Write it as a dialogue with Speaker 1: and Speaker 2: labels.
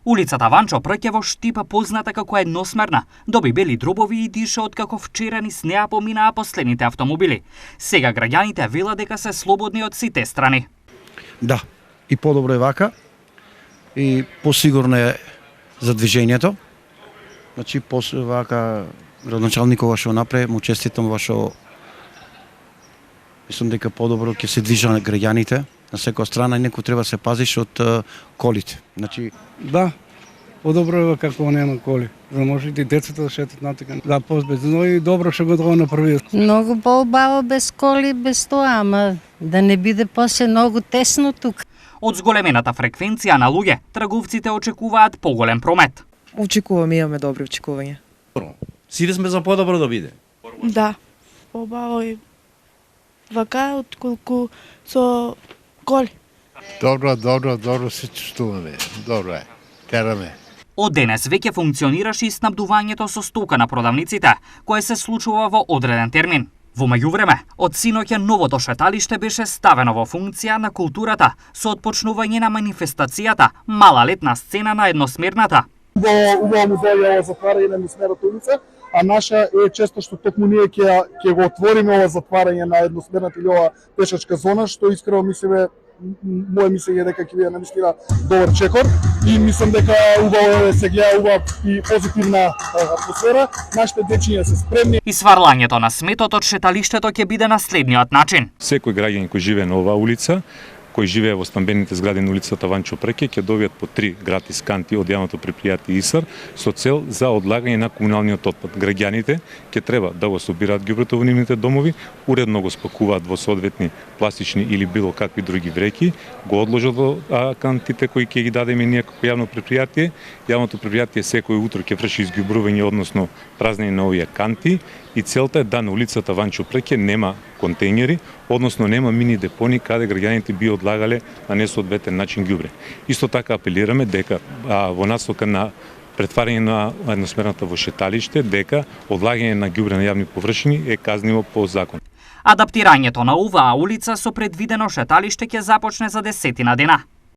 Speaker 1: Улицата Ванчо Прке во Штип, позната како едносмерна, доби бели дробови и дише откако вчера низ неа поминаа последните автомобили. Сега граѓаните велат дека се слободни од сите страни.
Speaker 2: Да, и подобро е вака, и посигурно е за движењето. Значи, после вака, градоначалникова што направи, му честитам вашо. Мислам дека подобро ќе се движат граѓаните на секоја страна и некој треба се пазиш од колите. Значи,
Speaker 3: да, подобро е како нема коли. За можете и децата да шетат натака. Да, позбедно и добро што го тоа направи.
Speaker 4: Многу поубаво без коли, без тоа, ама да не биде после многу тесно тука.
Speaker 1: Од зголемената фреквенција на луѓе, трговците очекуваат поголем промет.
Speaker 5: Очекуваме, имаме добри очекувања.
Speaker 6: Сите сме за подобро да биде.
Speaker 7: Да, побаво и вака отколку со коли.
Speaker 8: Добро се чувствуваме. Добро е. Караме.
Speaker 1: Од денес веќе функционираше и снабдувањето со стока на продавниците, кое се случува во одреден термин. Во меѓувреме, од синоќа новото шеталиште беше ставено во функција на културата со отпочнување на манифестацијата Мала летна сцена на едносмерната.
Speaker 9: Убаво му дојде ова затварање на едносмерната улица, а наша е често што токму ние ќе го отвориме ова затварање на едносмерната или ова пешачка зона, што искрено мислиме, моје мислење дека ќе биде навистина добар чекор и мислам дека убаво се гледа и позитивна атмосфера. Нашите дечиња се спремни.
Speaker 1: И сварлањето на сметот од шеталиштето ќе биде на следниот начин.
Speaker 10: Секој граѓанин кој живее на оваа улица, кои живее во стамбените згради на улицата Ванчо Прке, ќе добијат по 3 гратис канти од јавното предпријатие ИСАР со цел за одлагање на комуналниот отпад. Граѓаните ќе треба да го собираат ѓубрето во нивните домови, уредно го спакуваат во соодветни пластични или било какви други вреќи, го одложат во кантите кои ќе ги дадеме ние како јавно предпријатие. Јавното предпријатие секој утро ќе врши изѓубрување, односно празнење на овие канти, и целта е да на улицата Ванчо Прке нема контејнери, односно нема мини депони каде граѓаните би одлагале на несоодветен начин ѓубре. Исто така апелираме дека во насока на претварање на едносмерната во шеталиште, дека одлагање на ѓубре на јавни површини е казниво по закон.
Speaker 1: Адаптирањето на оваа улица со предвидено шеталиште ќе започне за 10 дена.